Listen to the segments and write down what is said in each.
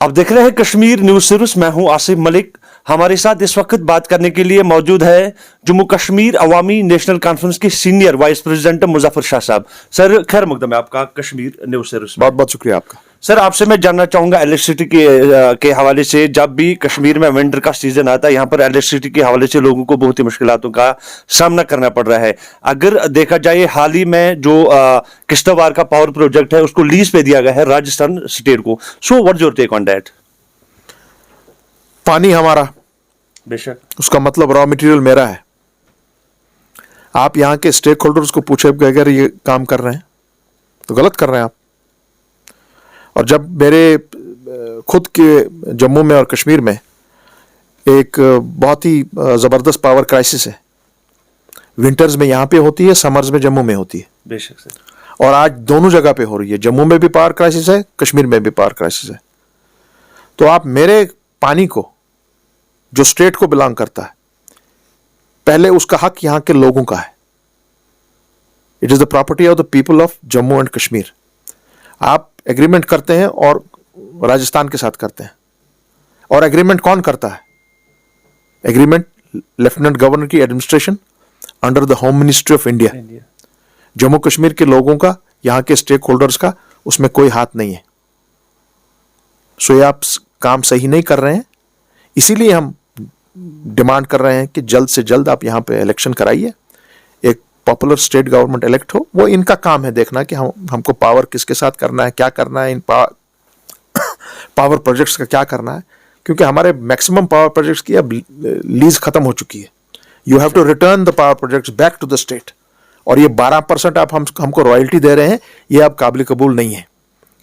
आप देख रहे हैं कश्मीर न्यूज सीरीज। मैं हूं आसिफ मलिक। हमारे साथ इस वक्त बात करने के लिए मौजूद है जम्मू कश्मीर अवामी नेशनल कॉन्फ्रेंस के senior vice president Muzaffar Shah साहब। सर खैर मकदम है आपका कश्मीर न्यूज सीरीज। बहुत बहुत शुक्रिया आपका। सर आपसे मैं जानना चाहूंगा इलेक्ट्रिसिटी के हवाले से, जब भी कश्मीर में विंटर का सीजन आता है यहाँ पर इलेक्ट्रिसिटी के हवाले से लोगों को बहुत ही मुश्किलों का सामना करना पड़ रहा है। अगर देखा जाए हाल ही में जो किश्तवाड़ का पावर प्रोजेक्ट है उसको लीज पे दिया गया है राजस्थान स्टेट को। So what's your take on that? पानी हमारा, बेशक, उसका उसका मतलब रॉ मटेरियल मेरा है। आप यहाँ के स्टेक होल्डर्स को पूछे अगर ये काम कर रहे हैं तो गलत कर रहे हैं आप। और जब मेरे खुद के जम्मू में और कश्मीर में एक बहुत ही ज़बरदस्त पावर क्राइसिस है, विंटर्स में यहाँ पे होती है, समर्स में जम्मू में होती है। बेशक सर। और आज दोनों जगह पे हो रही है, जम्मू में भी पावर क्राइसिस है, कश्मीर में भी पावर क्राइसिस है। तो आप मेरे पानी को, जो स्टेट को बिलोंग करता है, पहले उसका हक यहाँ के लोगों का है। It is the property of the people of Jammu and Kashmir. आप एग्रीमेंट करते हैं और राजस्थान के साथ करते हैं, और एग्रीमेंट कौन करता है? एग्रीमेंट लेफ्टिनेंट गवर्नर की administration under the home ministry of India. Jammu Kashmir के लोगों का, यहाँ के स्टेक होल्डर्स का उसमें कोई हाथ नहीं है। सो ये आप काम सही नहीं कर रहे हैं। इसीलिए हम डिमांड कर रहे हैं कि जल्द से जल्द आप यहाँ पे इलेक्शन कराइए, एक पॉपुलर स्टेट गवर्नमेंट इलेक्ट हो। वो इनका काम है देखना कि हमको पावर किसके साथ करना है, क्या करना है, इन पावर प्रोजेक्ट्स का क्या करना है। क्योंकि हमारे मैक्सिमम पावर प्रोजेक्ट्स की अब लीज खत्म हो चुकी है। You have to return the power projects back to the state. और ये 12% आप हमको रॉयल्टी दे रहे हैं, ये अब काबिल कबूल नहीं है।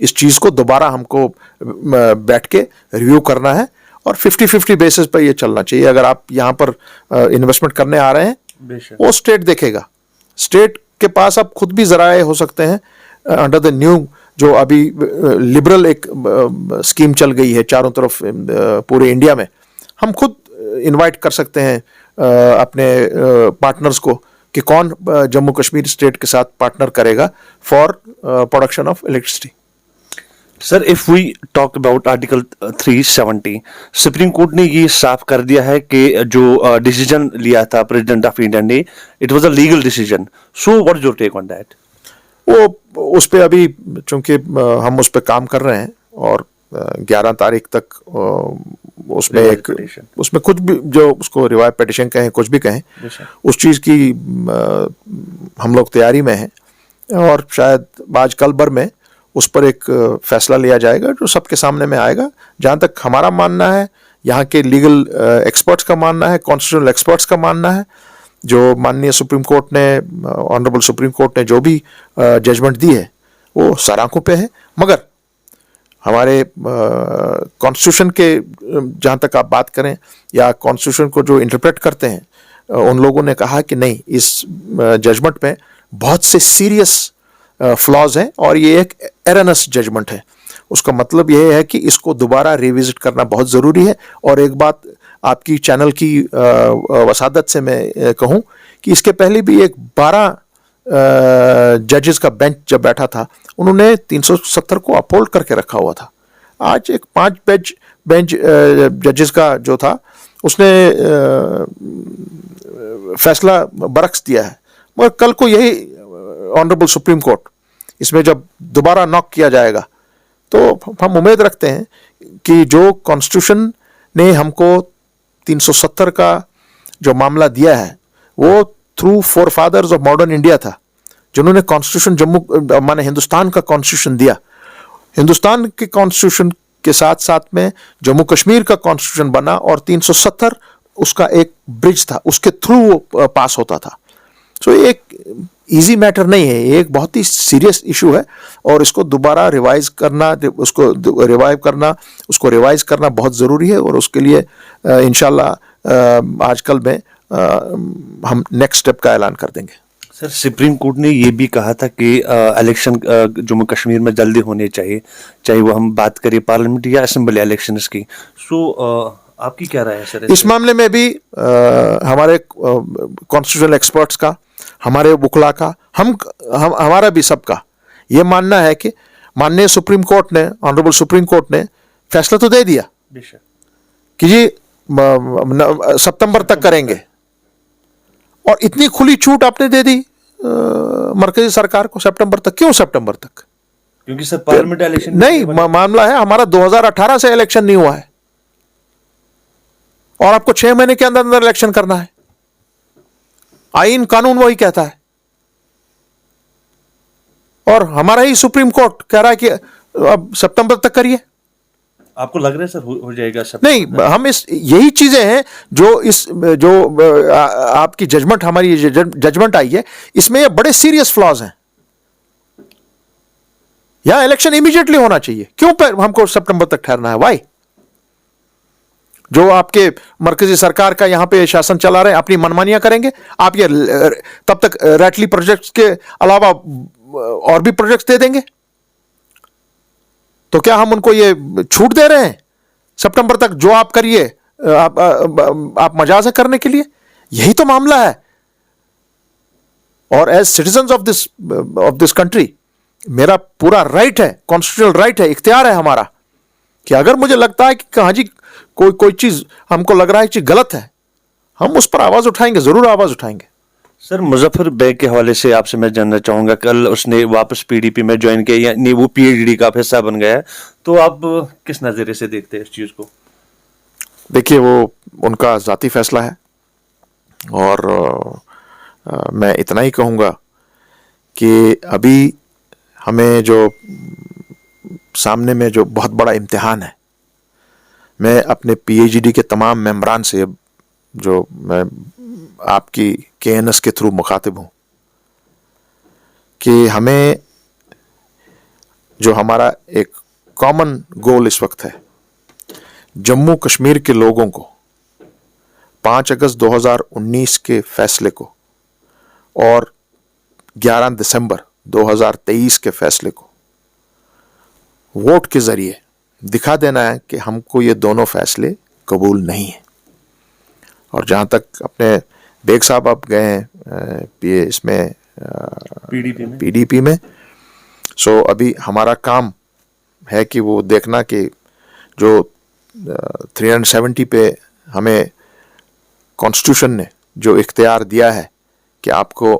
इस चीज़ को दोबारा हमको बैठ के रिव्यू करना है और 50-50 बेसिस पर ये चलना चाहिए। अगर आप यहाँ पर इन्वेस्टमेंट करने आ रहे हैं, वो स्टेट देखेगा। स्टेट के पास अब खुद भी जराए हो सकते हैं अंडर द न्यू, जो अभी लिबरल एक स्कीम चल गई है चारों तरफ पूरे इंडिया में। हम खुद इनवाइट कर सकते हैं अपने पार्टनर्स को कि कौन जम्मू कश्मीर स्टेट के साथ पार्टनर करेगा for production of electricity. Sir if we talk about article 370, supreme court ने ये साफ कर दिया है कि जो डिसीजन लिया था प्रेसिडेंट ऑफ इंडिया ने, it was a legal decision. So what is your take on that? वो उस पे अभी चूंकि हम उस पे काम कर रहे हैं और 11 तारीख तक उसमें कुछ भी, जो उसको रिवाइव पिटीशन कहें, कुछ भी कहें, उस चीज़ की हम लोग तैयारी में हैं। और शायद आज कल भर में उस पर एक फैसला लिया जाएगा जो सबके सामने में आएगा। जहाँ तक हमारा मानना है, यहाँ के लीगल एक्सपर्ट्स का मानना है, कॉन्स्टिट्यूशनल एक्सपर्ट्स का मानना है, जो माननीय सुप्रीम कोर्ट ने, ऑनरेबल सुप्रीम कोर्ट ने जो भी जजमेंट दी है वो सराखों पे है। मगर हमारे कॉन्स्टिट्यूशन के जहाँ तक आप बात करें या कॉन्स्टिट्यूशन को जो इंटरप्रेट करते हैं, उन लोगों ने कहा कि नहीं, इस जजमेंट में बहुत से सीरियस फ्लॉज हैं और ये एक एरनस जजमेंट है। उसका मतलब यह है कि इसको दोबारा रिविजिट करना बहुत ज़रूरी है। और एक बात आपकी चैनल की वसादत से मैं कहूँ कि इसके पहले भी एक 12 जजेस का बेंच जब बैठा था, उन्होंने 370 को अपहोल्ड करके रखा हुआ था। आज एक 5 बेंच जजेस का जो था, उसने फैसला बरक्स दिया है। मगर कल को यही ऑनरेबल सुप्रीम कोर्ट इसमें जब दोबारा नॉक किया जाएगा, तो हम उम्मीद रखते हैं कि जो कॉन्स्टिट्यूशन ने हमको 370 का जो मामला दिया है, वो through forefathers of modern India था, जिन्होंने कॉन्स्टिट्यूशन जम्मू माने हिंदुस्तान का कॉन्स्टिट्यूशन दिया। हिंदुस्तान के कॉन्स्टिट्यूशन के साथ साथ में जम्मू कश्मीर का कॉन्स्टिट्यूशन बना और 370 उसका एक ब्रिज था, उसके थ्रू वो पास होता था। सो ये एक इजी मैटर नहीं है, ये एक बहुत ही सीरियस इशू है। और इसको दोबारा रिवाइज करना, उसको रिवाइज करना बहुत ज़रूरी है। और उसके लिए इंशाल्लाह आजकल में हम नेक्स्ट स्टेप का ऐलान कर देंगे। सर सुप्रीम कोर्ट ने ये भी कहा था कि इलेक्शन जम्मू कश्मीर में जल्दी होने चाहिए, चाहे वो हम बात करें पार्लियामेंट या असेंबली इलेक्शंस की। सो आपकी क्या राय है सर इस मामले में? भी हमारे कॉन्स्टिट्यूशनल एक्सपर्ट्स का, हमारे वकला का, हमारा भी सबका ये मानना है कि माननीय सुप्रीम कोर्ट ने, ऑनरेबल सुप्रीम कोर्ट ने फैसला तो दे दिया बेशक। कि जी सितंबर तक करेंगे, और इतनी खुली छूट आपने दे दी मरकजी सरकार को सितंबर तक। क्यों सितंबर तक? क्योंकि सर पार्लियामेंट इलेक्शन नहीं, मामला है हमारा 2018 से इलेक्शन नहीं हुआ है, और आपको 6 महीने के अंदर अंदर इलेक्शन करना है। आईन कानून वही कहता है, और हमारा ही सुप्रीम कोर्ट कह रहा है कि अब सितंबर तक करिए। आपको लग रहा है सर हो जाएगा सब? नहीं, हम इस यही चीजें हैं जो आपकी जजमेंट, हमारी जजमेंट आई है, इसमें ये बड़े सीरियस फ्लॉज हैं। यहां इलेक्शन इमीडिएटली होना चाहिए। क्यों हमको सितंबर तक ठहरना है? वाई? जो आपके मरकजी सरकार का यहां पे शासन चला रहे हैं, अपनी मनमानियां करेंगे आप। ये तब तक रैटली प्रोजेक्ट्स के अलावा और भी प्रोजेक्ट्स दे देंगे। तो क्या हम उनको ये छूट दे रहे हैं सितंबर तक जो आप करिए, आप मजाक से करने के लिए? यही तो मामला है। और as citizen of this country मेरा पूरा राइट है, कॉन्स्टिट्यूशनल राइट है, इख्तियार है हमारा, कि अगर मुझे लगता है कि हाँ जी कोई चीज हमको लग रहा है कि गलत है, हम उस पर आवाज उठाएंगे, जरूर आवाज उठाएंगे। सर मुजफ्फर बेग के हवाले से आपसे मैं जानना चाहूंगा, कल उसने वापस पीडीपी में ज्वाइन किया, यानी वो पीएचडी का हिस्सा बन गया है, तो आप किस नजरिए से देखते हैं इस चीज को? देखिए, वो उनका जाती फैसला है, और मैं इतना ही कहूंगा कि अभी हमें जो सामने में जो बहुत बड़ा इम्तिहान है, मैं अपने पीएचडी के तमाम मेंबरान से, जो मैं आपकी केएनएस के थ्रू मुखातिब हूं, कि हमें जो हमारा एक कॉमन गोल इस वक्त है, जम्मू कश्मीर के लोगों को 5 अगस्त 2019 के फैसले को और 11 दिसंबर 2023 के फैसले को वोट के जरिए दिखा देना है कि हमको ये दोनों फैसले कबूल नहीं है। और जहां तक अपने बेग साहब आप गए हैं इसमें पीडीपी में, सो अभी हमारा काम है कि वो देखना कि जो 370 पे हमें कॉन्स्टिट्यूशन ने जो इख्तियार दिया है कि आपको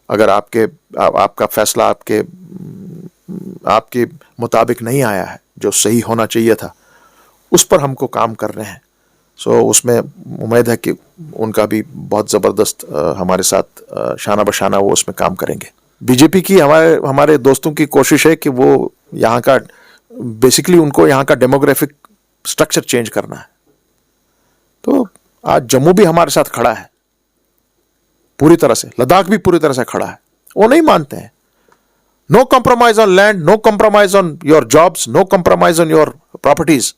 अगर आपका फैसला आपके मुताबिक नहीं आया है, जो सही होना चाहिए था, उस पर हमको काम कर रहे हैं। सो उसमें उम्मीद है कि उनका भी बहुत ज़बरदस्त हमारे साथ शाना बशाना वो उसमें काम करेंगे। बीजेपी की हमारे दोस्तों की कोशिश है कि वो यहाँ का बेसिकली उनको यहाँ का डेमोग्राफिक स्ट्रक्चर चेंज करना है। तो आज जम्मू भी हमारे साथ खड़ा है पूरी तरह से, लद्दाख भी पूरी तरह से खड़ा है। वो नहीं मानते हैं। No compromise on land, no compromise on your jobs, no compromise on your properties,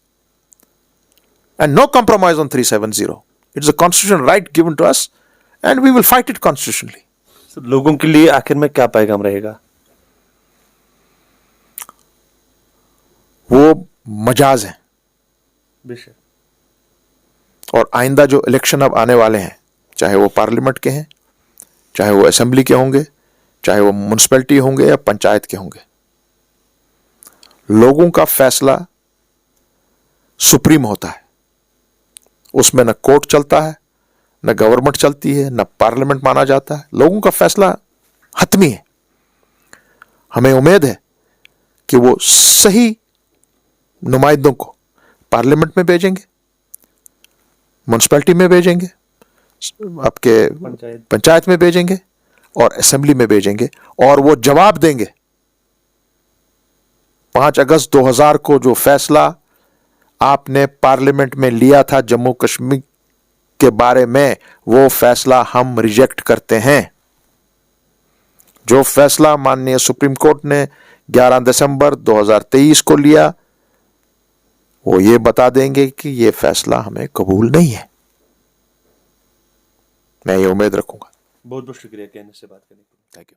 and no compromise on 370. It's a constitutional right given to us and we will fight it constitutionally. So, लोगों के लिए आखिर में क्या पैगाम रहेगा? वो मजाज हैं। बेशक। और आइंदा जो इलेक्शन अब आने वाले हैं, चाहे वो पार्लियामेंट के हैं, चाहे वो असेंबली के होंगे, चाहे वो म्युनिसिपैलिटी होंगे या पंचायत के होंगे, लोगों का फैसला सुप्रीम होता है। उसमें न कोर्ट चलता है, न गवर्नमेंट चलती है, न पार्लियामेंट माना जाता है। लोगों का फैसला हतमी है। हमें उम्मीद है कि वो सही नुमाइंदों को पार्लियामेंट में भेजेंगे, म्युनिसिपैलिटी में भेजेंगे, आपके पंचायत में भेजेंगे और असेंबली में भेजेंगे, और वो जवाब देंगे 5 अगस्त 2000 को जो फैसला आपने पार्लियामेंट में लिया था जम्मू कश्मीर के बारे में, वो फैसला हम रिजेक्ट करते हैं। जो फैसला माननीय सुप्रीम कोर्ट ने 11 दिसंबर 2023 को लिया, वो ये बता देंगे कि ये फैसला हमें कबूल नहीं है। मैं ये उम्मीद रखूंगा। बहुत बहुत शुक्रिया कहने से बात करने के लिए। Thank you.